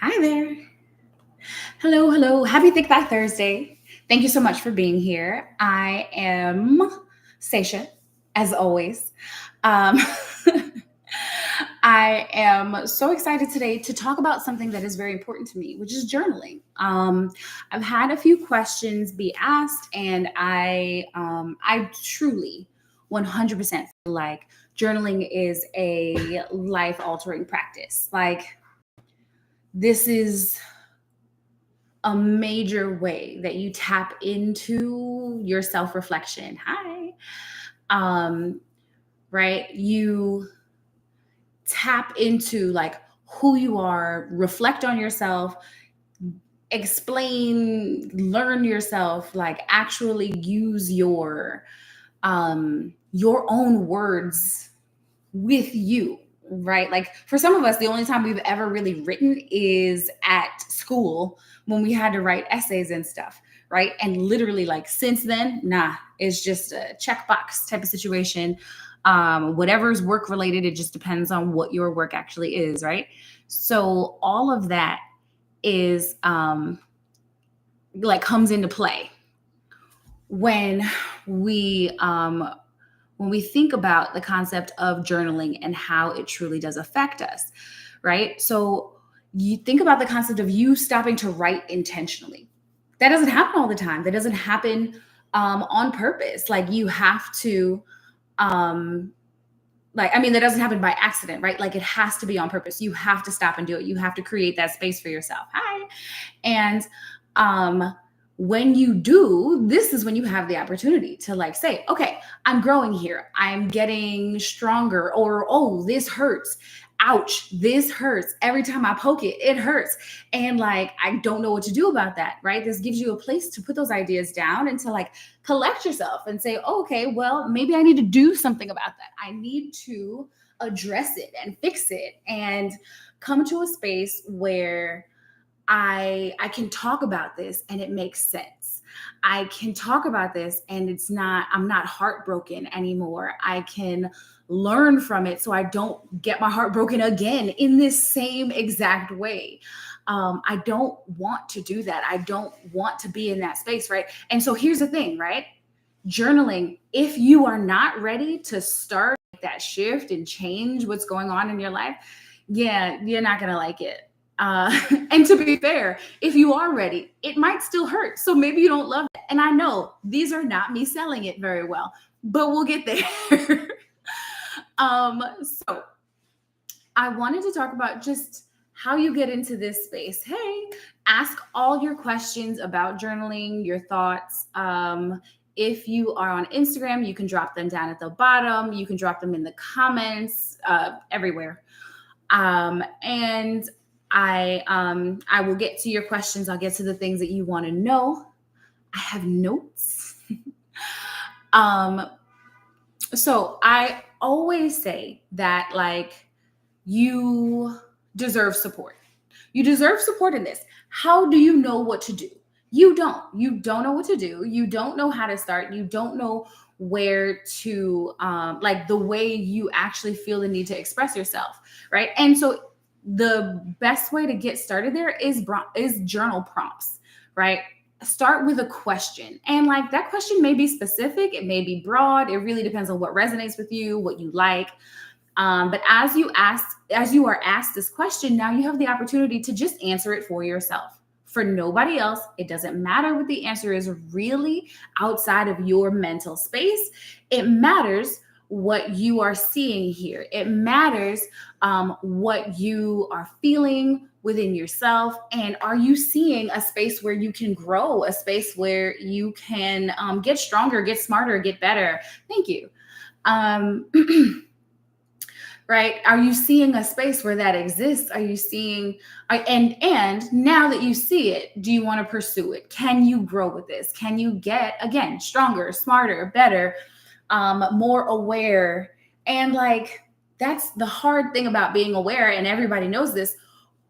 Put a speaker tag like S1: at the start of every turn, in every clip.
S1: Hi there. Hello, hello. Happy Think Back Thursday. Thank you so much for being here. I am Seisha, as always. Um, I am so excited today to talk about something that is very important to me, which is journaling. I've had a few questions be asked, and I truly 100% feel like journaling is a life altering practice. Like, this is a major way that you tap into your self reflection. Hi. Um, right? You tap into like who you are, reflect on yourself, explain, learn yourself, like actually use your own words with you, right? Like for some of us, the only time we've ever really written is at school when we had to write essays and stuff, right? And literally, like since then, nah, it's just a checkbox type of situation. Whatever's work related, it just depends on what your work actually is, right? So all of that is like comes into play when we when we think about the concept of journaling and how it truly does affect us, right? So you think about the concept of you stopping to write intentionally. That doesn't happen all the time. That doesn't happen on purpose. Like you have to, um, that doesn't happen by accident, right? Like it has to be on purpose. You have to stop and do it. You have to create that space for yourself. Hi. And um, when you do, this is when you have the opportunity to like say, okay, I'm growing here. I'm getting stronger. Or, oh, this hurts. Ouch, this hurts. Every time I poke it, it hurts. And like, I don't know what to do about that, right? This gives you a place to put those ideas down and to like collect yourself and say, oh, okay, well, maybe I need to do something about that. I need to address it and fix it and come to a space where I can talk about this and it makes sense. I can talk about this and I'm not heartbroken anymore. I can learn from it so I don't get my heart broken again in this same exact way. I don't want to do that. I don't want to be in that space, right? And so here's the thing, right? Journaling, if you are not ready to start that shift and change what's going on in your life, yeah, you're not going to like it. And to be fair, if you are ready, it might still hurt. So maybe you don't love it. And I know these are not me selling it very well, but we'll get there. So I wanted to talk about just how you get into this space. Hey, ask all your questions about journaling, your thoughts. If you are on Instagram, you can drop them down at the bottom. You can drop them in the comments, everywhere. And I will get to your questions. I'll get to the things that you want to know. I have notes. um, so I always say that like you deserve support. You deserve support in this. How do you know what to do? You don't. You don't know what to do. You don't know how to start. You don't know where to like the way you actually feel the need to express yourself, right? And so the best way to get started there is journal prompts, right? Start with a question, and like that question may be specific, it may be broad, it really depends on what resonates with you, what you like. But as you are asked this question, now you have the opportunity to just answer it for yourself, for nobody else. It doesn't matter what the answer is really outside of your mental space. It matters what you are seeing here. It matters what you are feeling within yourself. And are you seeing a space where you can grow, a space where you can get stronger, get smarter, get better? Thank you. Um, right, are you seeing a space where that exists? Are you seeing and now that you see it, do you want to pursue it? Can you grow with this? Can you get again stronger, smarter, better, more aware? And like that's the hard thing about being aware, and everybody knows this.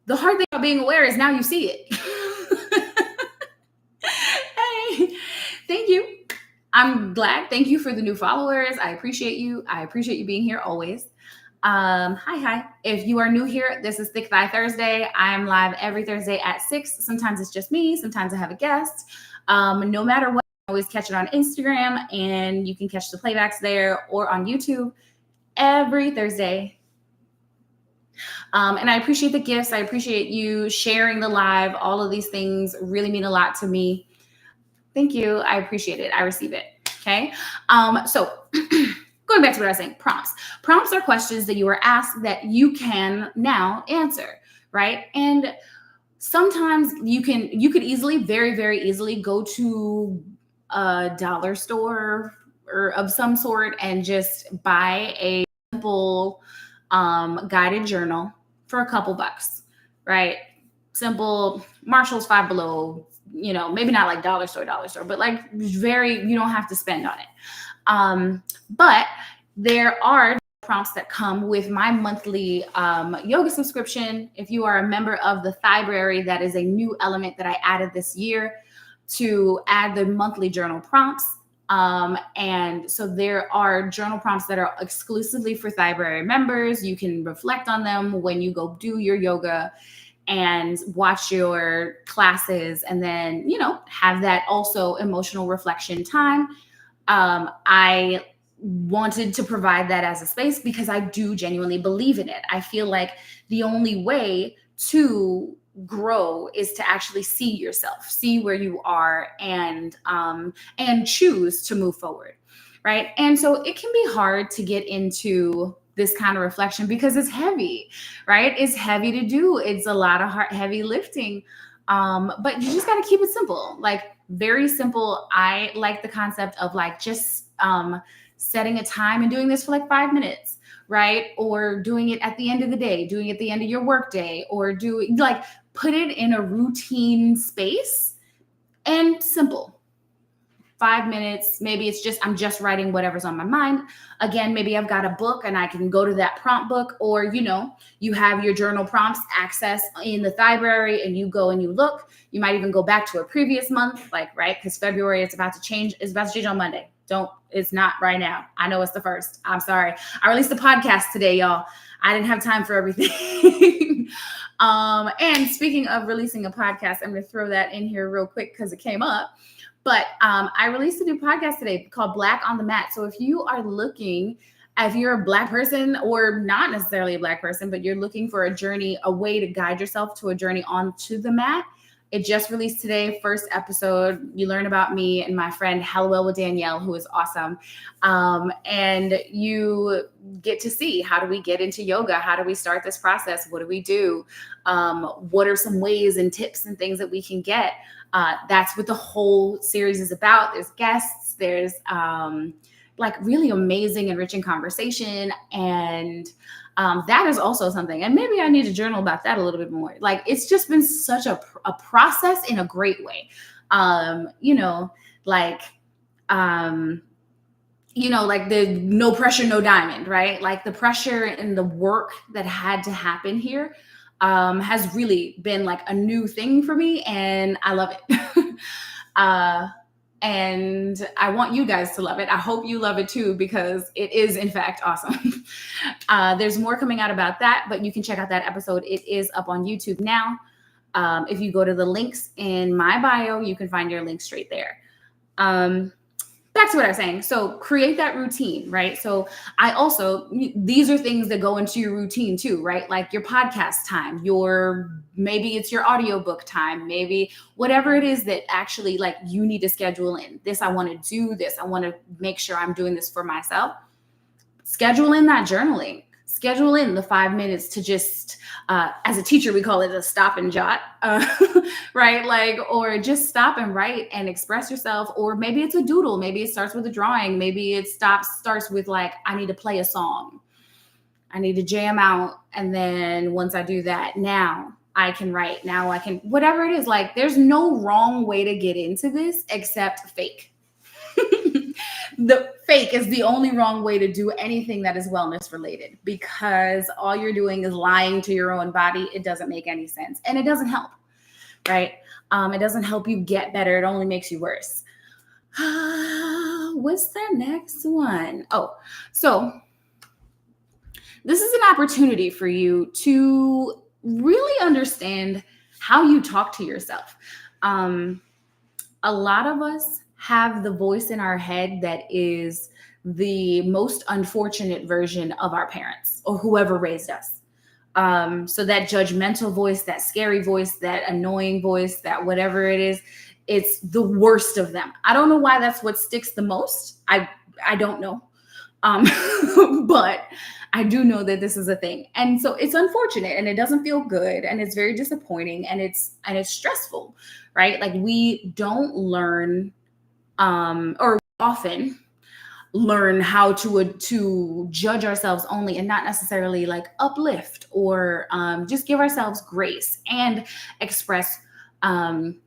S1: The hard thing about being aware is now you see it. Hey, thank you. I'm glad. Thank you for the new followers. I appreciate you. I appreciate you being here always. Hi. If you are new here, this is Thick Thigh Thursday. I'm live every Thursday at 6. Sometimes it's just me. Sometimes I have a guest. No matter what, always catch it on Instagram, and you can catch the playbacks there or on YouTube every Thursday. And I appreciate the gifts. I appreciate you sharing the live. All of these things really mean a lot to me. Thank you. I appreciate it. I receive it. Okay. So going back to what I was saying, prompts. Prompts are questions that you are asked that you can now answer, right? And sometimes you could easily, very, very easily go to a dollar store or of some sort and just buy a simple guided journal for a couple bucks, right? Simple Marshall's Five Below, maybe not like dollar store, but like you don't have to spend on it. But there are prompts that come with my monthly yoga subscription. If you are a member of the Thighbrary, that is a new element that I added this year to add the monthly journal prompts. And so there are journal prompts that are exclusively for Thighbrary members. You can reflect on them when you go do your yoga and watch your classes, and then, have that also emotional reflection time. I wanted to provide that as a space because I do genuinely believe in it. I feel like the only way to grow is to actually see yourself, see where you are, and choose to move forward, right? And so it can be hard to get into this kind of reflection because it's heavy, right? It's heavy to do. It's a lot of heavy lifting. But you just got to keep it simple, like very simple. I like the concept of like just setting a time and doing this for like 5 minutes, right? Or doing it at the end of the day, doing it at the end of your work day, or put it in a routine space and simple. 5 minutes, maybe I'm just writing whatever's on my mind. Again, maybe I've got a book and I can go to that prompt book, or, you have your journal prompts access in the Thighbrary and you go and you look. You might even go back to a previous month, right? Because February it's about to change on Monday. It's not right now. I know it's the 1st. I'm sorry. I released a podcast today, y'all. I didn't have time for everything. And speaking of releasing a podcast, I'm going to throw that in here real quick because it came up. But I released a new podcast today called Black on the Mat. So if you're a Black person, or not necessarily a Black person, but you're looking for a journey, a way to guide yourself to a journey onto the mat, it just released today, first episode. You learn about me and my friend Hellwell with Danielle, who is awesome. And you get to see, how do we get into yoga? How do we start this process? What do we do? What are some ways and tips and things that we can get? That's what the whole series is about. There's guests, there's really amazing, enriching conversation. And that is also something. And maybe I need to journal about that a little bit more. It's just been such a process in a great way. The no pressure, no diamond, right? Like the pressure and the work that had to happen here has really been like a new thing for me, and I love it. And I want you guys to love it. I hope you love it too, because it is in fact awesome. There's more coming out about that, but you can check out that episode. It is up on YouTube now. If you go to the links in my bio, you can find your link straight there. Back to what I was saying. So create that routine, right? So these are things that go into your routine too, right? Like your podcast time, maybe it's your audiobook time, maybe whatever it is that actually you need to schedule in. This, I want to do this. I want to make sure I'm doing this for myself. Schedule in that journaling. Schedule in the 5 minutes to just, as a teacher, we call it a stop and jot, right? Or just stop and write and express yourself. Or maybe it's a doodle. Maybe it starts with a drawing. Maybe it starts with I need to play a song. I need to jam out. And then once I do that, now I can write. Now I can, whatever it is, there's no wrong way to get into this except fake. The fake is the only wrong way to do anything that is wellness related, because all you're doing is lying to your own body. It doesn't make any sense, and it doesn't help, right? It doesn't help you get better. It only makes you worse. What's the next one? Oh, so This is an opportunity for you to really understand how you talk to yourself. Um, a lot of us have the voice in our head that is the most unfortunate version of our parents or whoever raised us. So that judgmental voice, that scary voice, that annoying voice, that whatever it is, it's the worst of them. I don't know why that's what sticks the most. I don't know. Um, but I do know that this is a thing. And so it's unfortunate and it doesn't feel good and it's very disappointing and it's stressful, right? Like we don't learn or often learn how to judge ourselves only and not necessarily like uplift or just give ourselves grace and express um,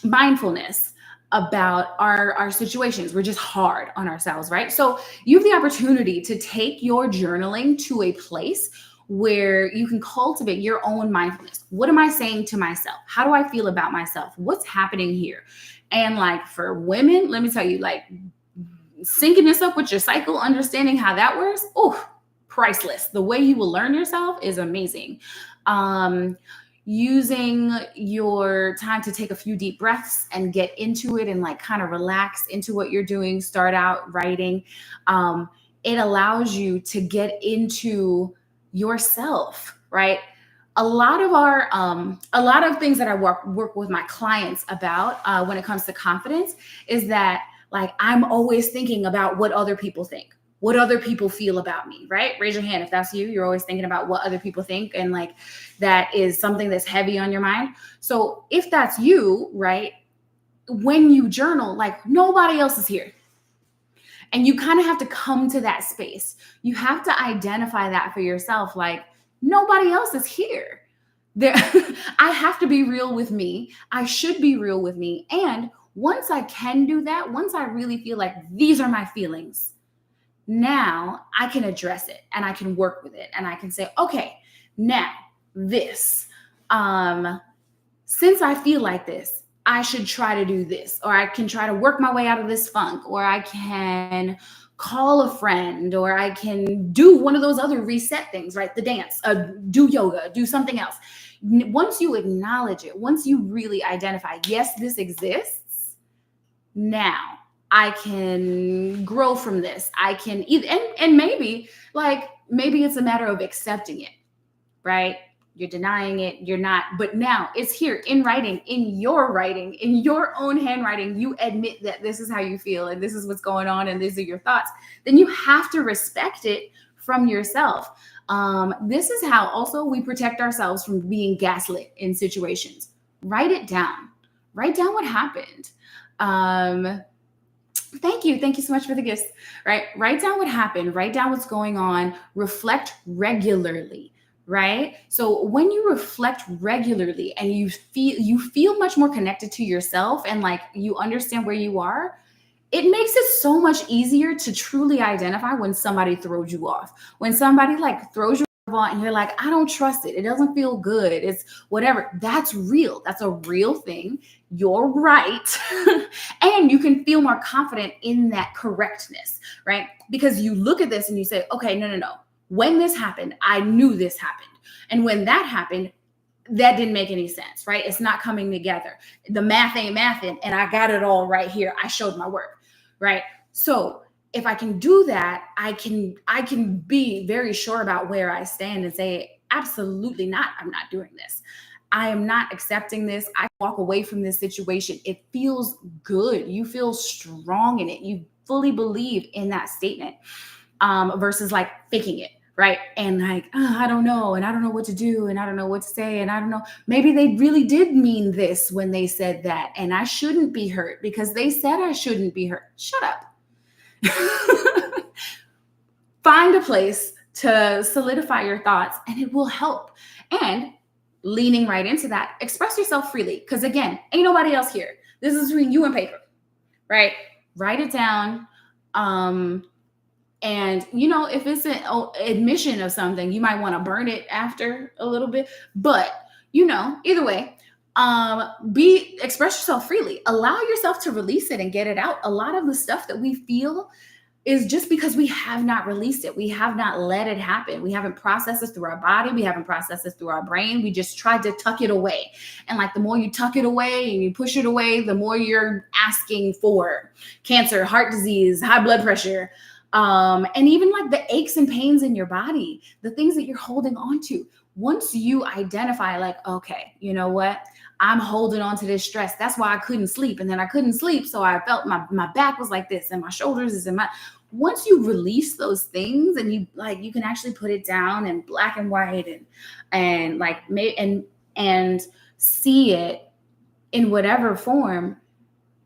S1: mindfulness about our situations. We're just hard on ourselves, right? So you have the opportunity to take your journaling to a place where you can cultivate your own mindfulness. What am I saying to myself? How do I feel about myself? What's happening here? And like for women, let me tell you, like syncing this up with your cycle, understanding how that works, oh, priceless. The way you will learn yourself is amazing. Um, Using your time to take a few deep breaths and get into it and like kind of relax into what you're doing, start out writing. It allows you to get into yourself, right? A lot of things that I work with my clients about when it comes to confidence is that like I'm always thinking about what other people think, what other people feel about me, right? Raise your hand if that's you. You're always thinking about what other people think and like that is something that's heavy on your mind. So if that's you, right, when you journal, like nobody else is here. And you kind of have to come to that space. You have to identify that for yourself. Like nobody else is here. There, I have to be real with me. I should be real with me. And once I can do that, once I really feel like these are my feelings, now I can address it and I can work with it and I can say, okay, now this. Um, since I feel like this, I should try to do this, or I can try to work my way out of this funk, or I can call a friend, or I can do one of those other reset things, right? The dance, do yoga, do something else. Once you acknowledge it, once you really identify, yes, this exists, now I can grow from this. I can either, and maybe like, maybe it's a matter of accepting it, right? You're denying it, you're not, but now it's here in writing, in your own handwriting. You admit that this is how you feel and this is what's going on and these are your thoughts. Then you have to respect it from yourself. This is how also we protect ourselves from being gaslit in situations. Write it down. Write down what happened. Um, Thank you. Thank you so much for the gifts. Right? Write down what happened. Write down what's going on. Reflect regularly. Right? So when you reflect regularly and you feel much more connected to yourself and like you understand where you are, it makes it so much easier to truly identify when somebody throws you off. When somebody like throws you off and you're like, I don't trust it. It doesn't feel good. It's whatever. That's real. That's a real thing. You're right. And you can feel more confident in that correctness, right? Because you look at this and you say, okay, no, no, no. When this happened, I knew this happened. And when that happened, that didn't make any sense, right? It's not coming together. The math ain't mathing, and I got it all right here. I showed my work, right? So if I can do that, I can be very sure about where I stand and say, absolutely not. I'm not doing this. I am not accepting this. I walk away from this situation. It feels good. You feel strong in it. You fully believe in that statement versus like faking it. Right. And like, I don't know. And I don't know what to do. And I don't know what to say. And I don't know. Maybe they really did mean this when they said that. And I shouldn't be hurt because they said I shouldn't be hurt. Shut up. Find a place to solidify your thoughts and it will help. And leaning right into that, express yourself freely. Because again, ain't nobody else here. This is between you and paper, right? Write it down. And if it's an admission of something, you might want to burn it after a little bit. But either way, express yourself freely. Allow yourself to release it and get it out. A lot of the stuff that we feel is just because we have not released it. We have not let it happen. We haven't processed it through our body. We haven't processed it through our brain. We just tried to tuck it away. And like the more you tuck it away and you push it away, the more you're asking for cancer, heart disease, high blood pressure, and even like the aches and pains in your body, the things that you're holding on to. Once you identify, like, okay, you know what? I'm holding on to this stress. That's why I couldn't sleep. And then I couldn't sleep. So I felt my back was like this and my shoulders is in my, once you release those things and you can actually put it down in black and white and like and see it in whatever form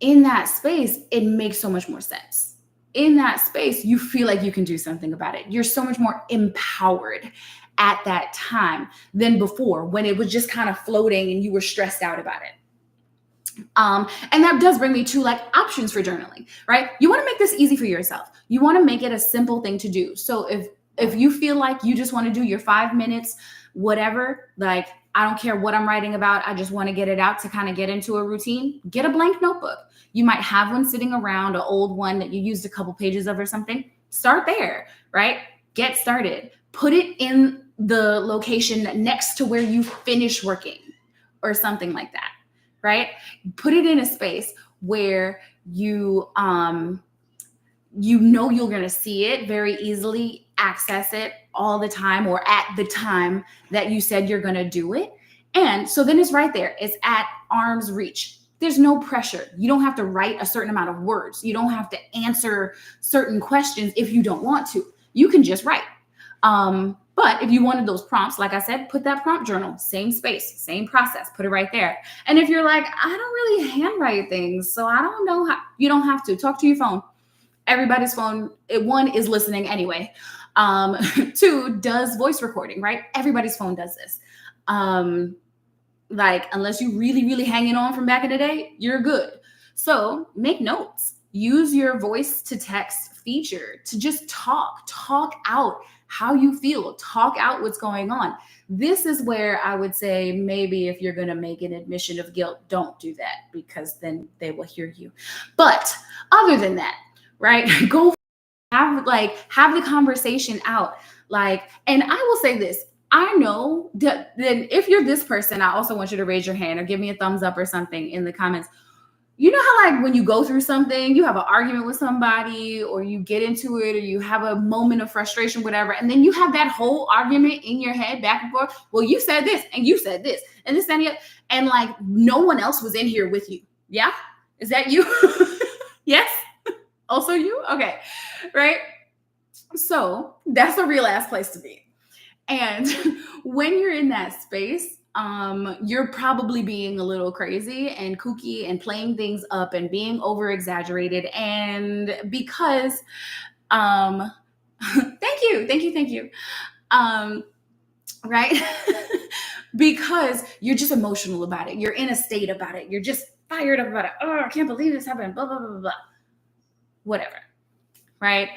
S1: in that space, it makes so much more sense. In that space, you feel like you can do something about it. You're so much more empowered at that time than before when it was just kind of floating and you were stressed out about it. And that does bring me to like options for journaling, right? You want to make this easy for yourself. You want to make it a simple thing to do. So if you feel like you just want to do your 5 minutes, whatever, like I don't care what I'm writing about, I just want to get it out to kind of get into a routine, get a blank notebook. You might have one sitting around, an old one that you used a couple pages of or something. Start there, right? Get started. Put it in the location next to where you finish working or something like that, right? Put it in a space where you know you're going to see it very easily, access it all the time or at the time that you said you're going to do it. And so then it's right there. It's at arm's reach. There's no pressure. You don't have to write a certain amount of words. You don't have to answer certain questions if you don't want to. You can just write. But if you wanted those prompts, like I said, put that prompt journal, same space, same process, put it right there. And if you're like, I don't really handwrite things, so I don't know how, you don't have to. Talk to your phone. Everybody's phone, one is listening anyway. Two, does voice recording, right? Everybody's phone does this. Like, unless you really, really hanging on from back in the day, you're good. So make notes. Use your voice to text feature to just talk out how you feel, talk out what's going on. This is where I would say maybe if you're going to make an admission of guilt, don't do that because then they will hear you. But other than that, right, go have the conversation out. Like, and I will say this, I know that then if you're this person, I also want you to raise your hand or give me a thumbs up or something in the comments. You know how like when you go through something, you have an argument with somebody or you get into it or you have a moment of frustration, whatever, and then you have that whole argument in your head back and forth. Well, you said this and you said this and this and that, and like no one else was in here with you. Yeah? Is that you? Yes? Also you? Okay. Right? So that's a real ass place to be. And when you're in that space, you're probably being a little crazy and kooky and playing things up and being over exaggerated. And because, thank you. Right? Because you're just emotional about it. You're in a state about it. You're just fired up about it. Oh, I can't believe this happened. Blah, blah, blah, blah. Whatever. Right?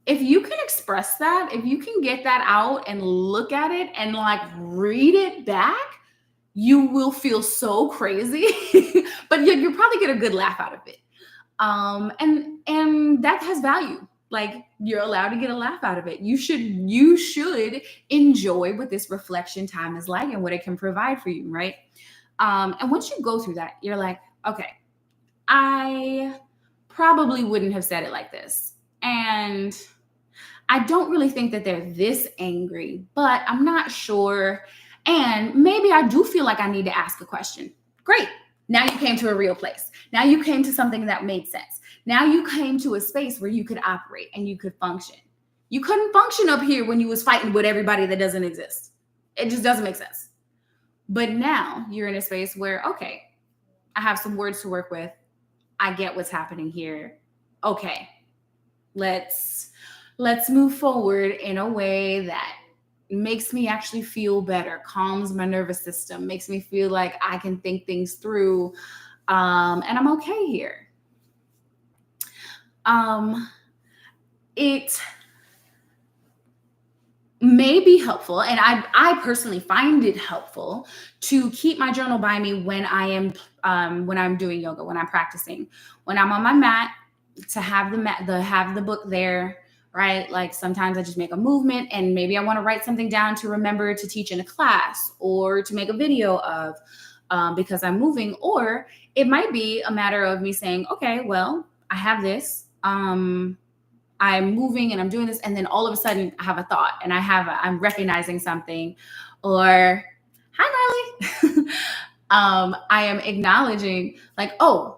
S1: If you can express that, if you can get that out and look at it and like read it back, you will feel so crazy, but you'll probably get a good laugh out of it. And that has value. Like you're allowed to get a laugh out of it. You should enjoy what this reflection time is like and what it can provide for you, right? And once you go through that, you're like, okay, I probably wouldn't have said it like this. And I don't really think that they're this angry, but I'm not sure. And maybe I do feel like I need to ask a question. Great. Now you came to a real place. Now you came to something that made sense. Now you came to a space where you could operate and you could function. You couldn't function up here when you was fighting with everybody that doesn't exist. It just doesn't make sense. But now you're in a space where, okay, I have some words to work with. I get what's happening here. Okay, let's move forward in a way that makes me actually feel better, calms my nervous system, makes me feel like I can think things through, and I'm okay here. It may be helpful, and I personally find it helpful to keep my journal by me when I'm doing yoga, when I'm practicing, when I'm on my mat. to have the book there, right? Like sometimes I just make a movement and maybe I want to write something down to remember to teach in a class or to make a video of, because I'm moving. Or it might be a matter of me saying, okay, well, I have this. I'm moving and I'm doing this, and then all of a sudden I have a thought and I'm recognizing something, or hi Marley. I am acknowledging like, oh,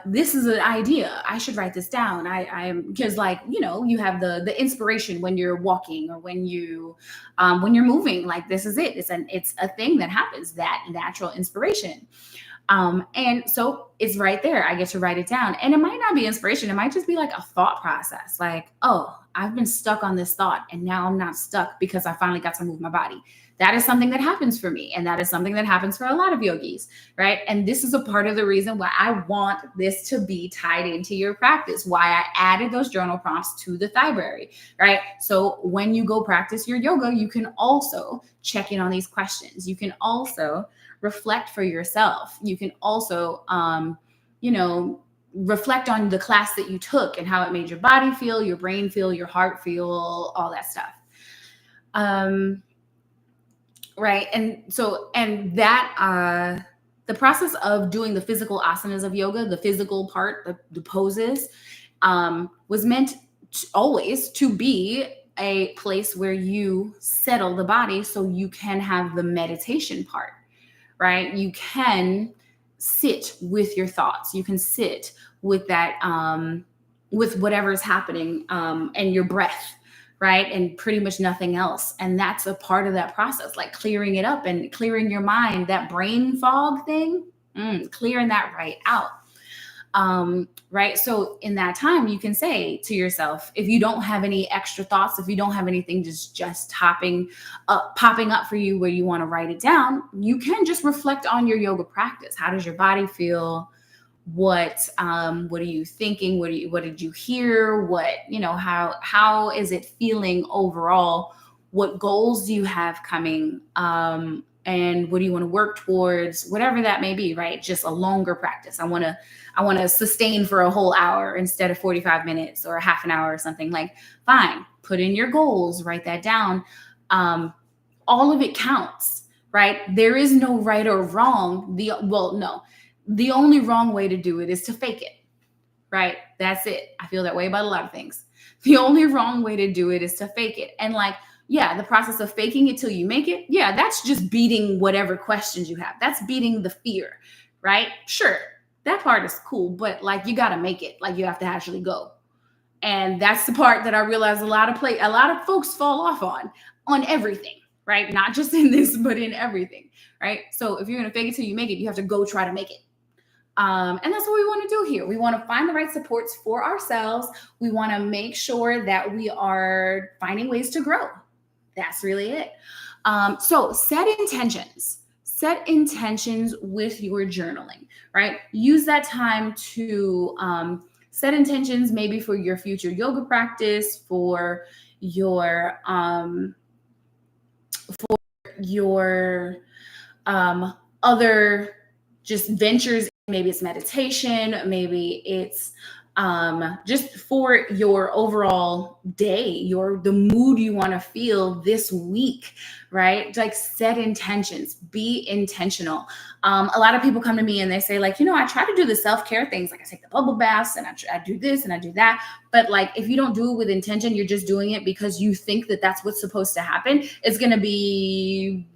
S1: this is an idea. I should write this down. I'm because like, you have the inspiration when you're walking or when you're moving. Like this is it. It's a thing that happens. That natural inspiration. And so it's right there. I get to write it down. And it might not be inspiration. It might just be like a thought process. Like, oh, I've been stuck on this thought and now I'm not stuck because I finally got to move my body. That is something that happens for me. And that is something that happens for a lot of yogis, right? And this is a part of the reason why I want this to be tied into your practice, why I added those journal prompts to the library, right? So when you go practice your yoga, you can also check in on these questions. You can also reflect for yourself. You can also, reflect on the class that you took and how it made your body feel, your brain feel, your heart feel, all that stuff. Right. And so, and that, the process of doing the physical asanas of yoga, the physical part, the poses, was meant always to be a place where you settle the body so you can have the meditation part, right? You can sit with your thoughts. You can sit with that, with whatever is happening, and your breath, right? And pretty much nothing else. And that's a part of that process, like clearing it up and clearing your mind, that brain fog thing, clearing that right out. Right. So in that time, you can say to yourself, if you don't have any extra thoughts, if you don't have anything just popping up for you where you want to write it down, you can just reflect on your yoga practice. How does your body feel? What are you thinking? What did you hear? How is it feeling overall? What goals do you have coming? And what do you want to work towards? Whatever that may be, right? Just a longer practice. I want to sustain for a whole hour instead of 45 minutes or a half an hour or something. Like, fine, put in your goals, write that down. All of it counts, right? There is no right or wrong. The only wrong way to do it is to fake it, right? That's it. I feel that way about a lot of things. The only wrong way to do it is to fake it. And like, yeah, the process of faking it till you make it, yeah, that's just beating whatever questions you have. That's beating the fear, right? Sure, that part is cool, but like you got to make it. Like you have to actually go. And that's the part that I realize a lot of folks fall off on everything, right? Not just in this, but in everything, right? So if you're going to fake it till you make it, you have to go try to make it. And that's what we want to do here. We want to find the right supports for ourselves. We want to make sure that we are finding ways to grow. That's really it. So set intentions. Set intentions with your journaling, right? Use that time to set intentions maybe for your future yoga practice, for your other just ventures. Maybe it's meditation, maybe it's just for your overall day, the mood you want to feel this week, right? Like set intentions, be intentional. A lot of people come to me and they say like, I try to do the self-care things. Like I take the bubble baths and I do this and I do that. But like, if you don't do it with intention, you're just doing it because you think that that's what's supposed to happen. It's going to be,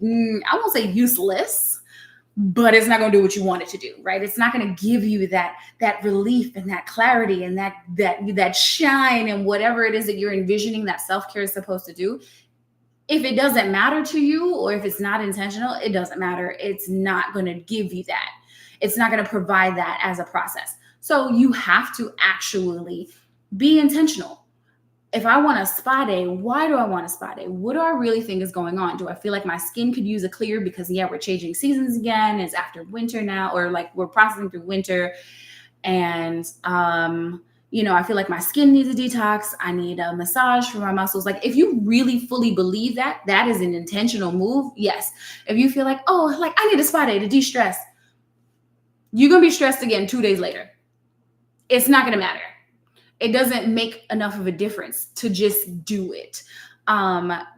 S1: I won't say useless, but it's not going to do what you want it to do, right? It's not going to give you that relief and that clarity and that shine and whatever it is that you're envisioning that self-care is supposed to do. If it doesn't matter to you or if it's not intentional, it doesn't matter. It's not going to give you that. It's not going to provide that as a process. So you have to actually be intentional. If I want a spa day, why do I want a spa day? What do I really think is going on? Do I feel like my skin could use a clear because, we're changing seasons again. It's after winter now, or like we're processing through winter. And, I feel like my skin needs a detox. I need a massage for my muscles. Like if you really fully believe that is an intentional move, yes. If you feel like, oh, like I need a spa day to de-stress, you're going to be stressed again 2 days later. It's not going to matter. It doesn't make enough of a difference to just do it,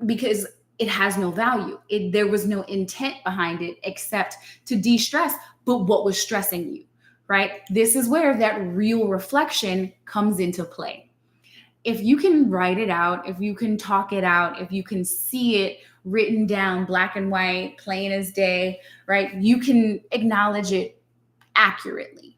S1: because it has no value. There was no intent behind it except to de-stress. But what was stressing you, right? This is where that real reflection comes into play. If you can write it out, if you can talk it out, if you can see it written down, black and white, plain as day, right? You can acknowledge it accurately.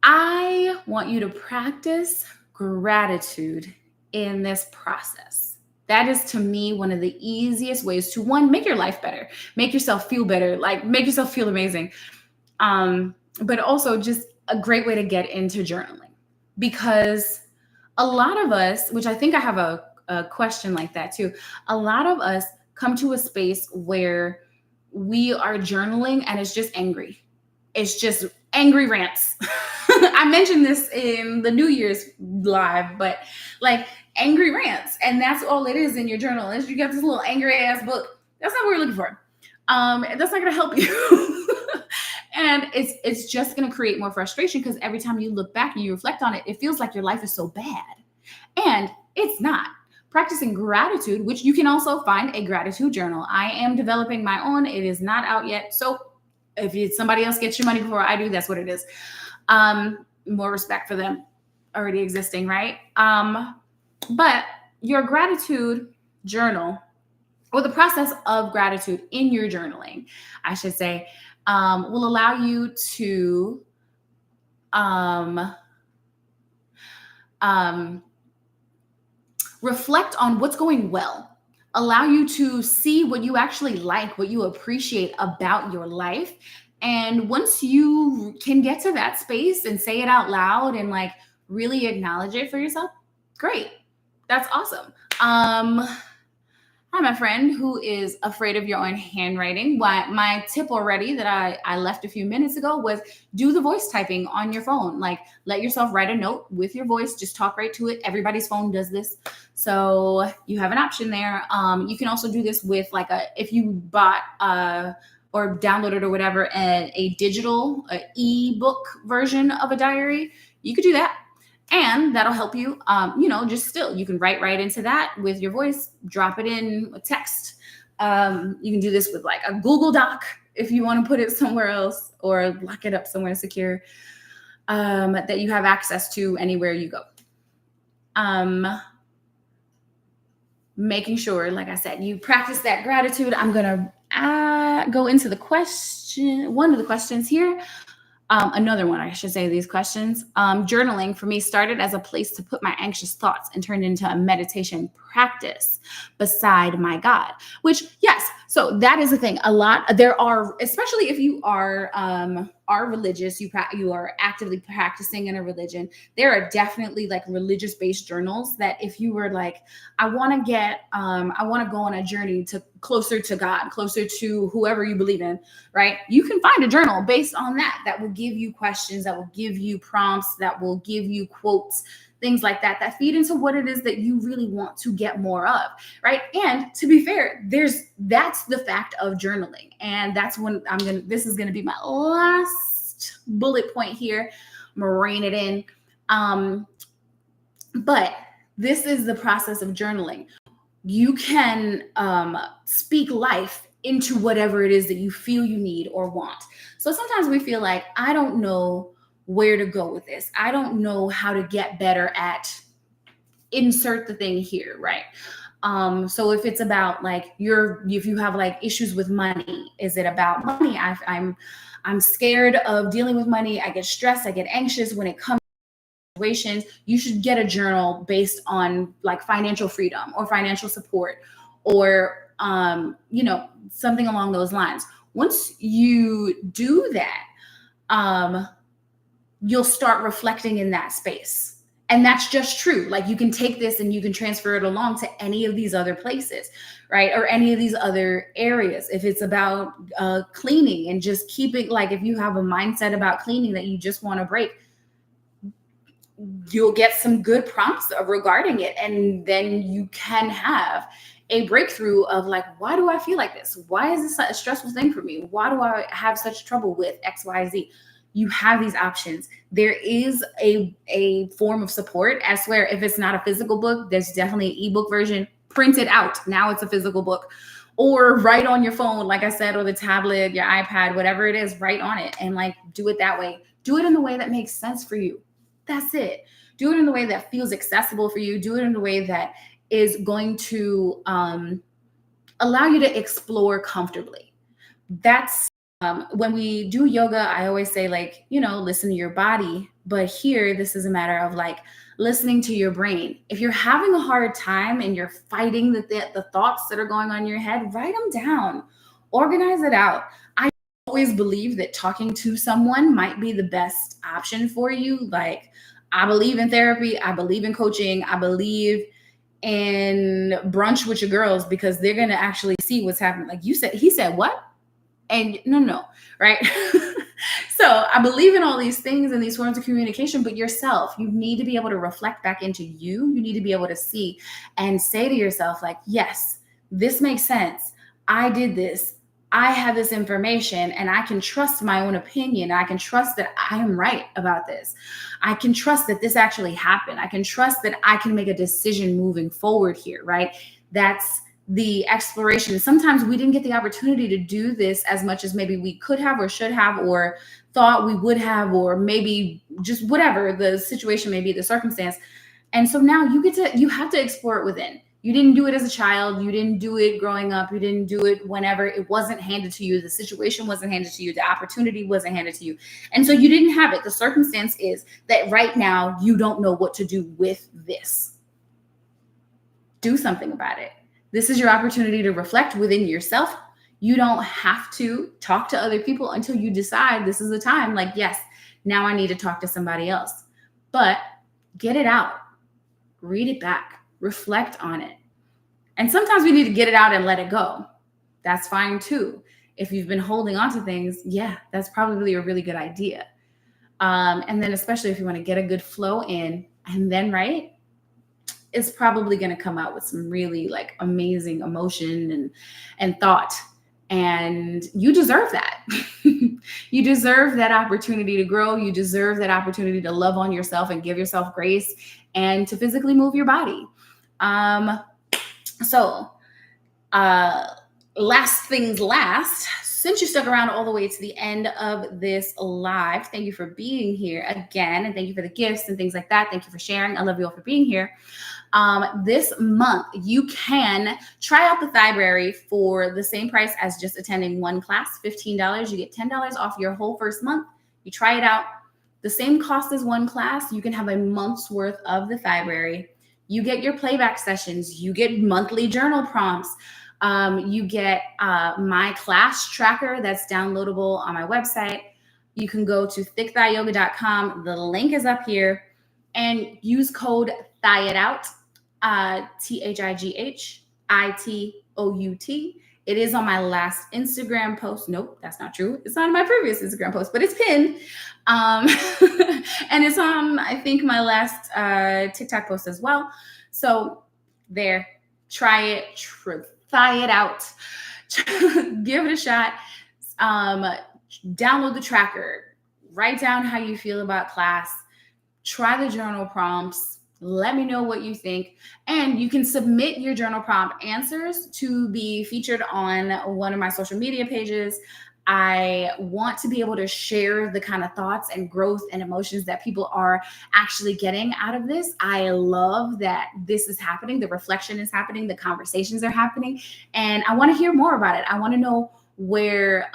S1: I want you to practice gratitude in this process. That is, to me, one of the easiest ways to, one, make your life better, make yourself feel better, like make yourself feel amazing. But also just a great way to get into journaling, because a lot of us, which I think I have a question like that too, a lot of us come to a space where we are journaling and it's just angry. It's just angry rants. I mentioned this in the New Year's live, but like angry rants. And that's all it is in your journal. Is you get this little angry ass book. That's not what we're looking for. That's not going to help you. And it's just going to create more frustration, because every time you look back and you reflect on it, it feels like your life is so bad. And it's not. Practicing gratitude, which you can also find a gratitude journal. I am developing my own. It is not out yet. So if somebody else gets your money before I do, that's what it is. More respect for them already existing, right? But your gratitude journal, or the process of gratitude in your journaling, I should say, will allow you to reflect on what's going well, allow you to see what you actually like, what you appreciate about your life. And once you can get to that space and say it out loud and like really acknowledge it for yourself, great. That's awesome. Hi, my friend who is afraid of your own handwriting. My tip already that I left a few minutes ago was do the voice typing on your phone. Like, let yourself write a note with your voice. Just talk right to it. Everybody's phone does this. So you have an option there. You can also do this with if you bought or downloaded or whatever a digital e-book version of a diary, you could do that. And that'll help you, just still, you can write right into that with your voice, drop it in a text. You can do this with like a Google Doc if you want to put it somewhere else, or lock it up somewhere secure that you have access to anywhere you go. Making sure, like I said, you practice that gratitude. I'm going to go into one of the questions here. Another one, I should say, these questions. Journaling for me started as a place to put my anxious thoughts and turned into a meditation practice beside my God, which, yes. So that is the thing. There are, especially if you are religious, you are actively practicing in a religion. There are definitely like religious based journals that if you were like, I want to go on a journey to closer to God, closer to whoever you believe in, right? You can find a journal based on that will give you questions, that will give you prompts, that will give you quotes, things like that feed into what it is that you really want to get more of, right? And to be fair, that's the fact of journaling. And that's when this is going to be my last bullet point here. I'm going to rein it in. But this is the process of journaling. You can speak life into whatever it is that you feel you need or want. So sometimes we feel like, I don't know where to go with this. I don't know how to get better at insert the thing here, right? So if it's about like if you have like issues with money, is it about money? I'm scared of dealing with money. I get stressed. I get anxious when it comes to situations. You should get a journal based on like financial freedom or financial support or something along those lines. Once you do that, you'll start reflecting in that space. And that's just true. Like you can take this and you can transfer it along to any of these other places, right? Or any of these other areas. If it's about cleaning and just keeping, like if you have a mindset about cleaning that you just want to break, you'll get some good prompts regarding it. And then you can have a breakthrough of like, why do I feel like this? Why is this a stressful thing for me? Why do I have such trouble with X, Y, Z? You have these options. There is a form of support. I swear, if it's not a physical book, there's definitely an ebook version. Print it out. Now it's a physical book. Or write on your phone, like I said, or the tablet, your iPad, whatever it is, write on it and like do it that way. Do it in the way that makes sense for you. That's it. Do it in the way that feels accessible for you. Do it in the way that is going to allow you to explore comfortably. That's when we do yoga, I always say, like, listen to your body. But here, this is a matter of like listening to your brain. If you're having a hard time and you're fighting the thoughts that are going on in your head, write them down, organize it out. I always believe that talking to someone might be the best option for you. Like, I believe in therapy, I believe in coaching, I believe in brunch with your girls because they're going to actually see what's happening. Like he said, what? And no, right? So I believe in all these things and these forms of communication, but yourself, you need to be able to reflect back into you. You need to be able to see and say to yourself, like, yes, this makes sense. I did this. I have this information and I can trust my own opinion. I can trust that I am right about this. I can trust that this actually happened. I can trust that I can make a decision moving forward here, right? That's the exploration. Sometimes we didn't get the opportunity to do this as much as maybe we could have or should have or thought we would have, or maybe just whatever the situation may be, the circumstance. And so now you have to explore it within. You didn't do it as a child. You didn't do it growing up. You didn't do it whenever it wasn't handed to you. The situation wasn't handed to you. The opportunity wasn't handed to you. And so you didn't have it. The circumstance is that right now you don't know what to do with this. Do something about it. This is your opportunity to reflect within yourself. You don't have to talk to other people until you decide this is the time. Like, yes, now I need to talk to somebody else. But get it out. Read it back. Reflect on it. And sometimes we need to get it out and let it go. That's fine too. If you've been holding on to things, yeah, that's probably a really good idea. And then especially if you want to get a good flow in, and then, right, it's probably going to come out with some really like amazing emotion and thought. And you deserve that. You deserve that opportunity to grow. You deserve that opportunity to love on yourself and give yourself grace and to physically move your body. So last things last, since you stuck around all the way to the end of this live, thank you for being here again. And thank you for the gifts and things like that. Thank you for sharing. I love you all for being here. This month, you can try out the Thyberry for the same price as just attending one class, $15. You get $10 off your whole first month. You try it out. The same cost as one class. You can have a month's worth of the Thyberry. You get your playback sessions. You get monthly journal prompts. You get my class tracker that's downloadable on my website. You can go to thickthighyoga.com. The link is up here, and use code THIGHITOUT, THIGHITOUT. It is on my last Instagram post. Nope, that's not true. It's not on my previous Instagram post, but it's pinned. And it's on, I think, my last TikTok post as well. So there, try it, thigh it out, give it a shot. Download the tracker, write down how you feel about class, try the journal prompts. Let me know what you think. And you can submit your journal prompt answers to be featured on one of my social media pages. I want to be able to share the kind of thoughts and growth and emotions that people are actually getting out of this. I love that this is happening. The reflection is happening. The conversations are happening. And I want to hear more about it. I want to know where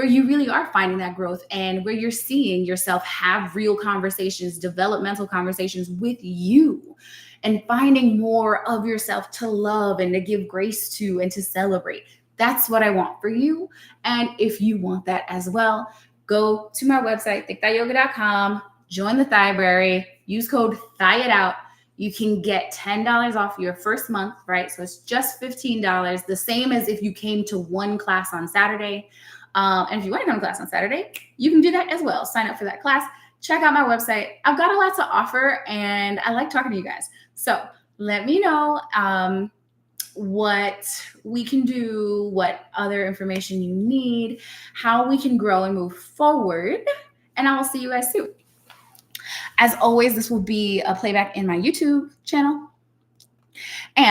S1: you really are finding that growth and where you're seeing yourself have real conversations, developmental conversations with you, and finding more of yourself to love and to give grace to and to celebrate. That's what I want for you. And if you want that as well, go to my website, thickthighyoga.com, join the Thyberry, use code THIGHITOUT. You can get $10 off your first month, right? So it's just $15, the same as if you came to one class on Saturday. And if you want to come to class on Saturday, you can do that as well. Sign up for that class. Check out my website. I've got a lot to offer, and I like talking to you guys. So let me know what we can do, what other information you need, how we can grow and move forward. And I will see you guys soon. As always, this will be a playback in my YouTube channel. And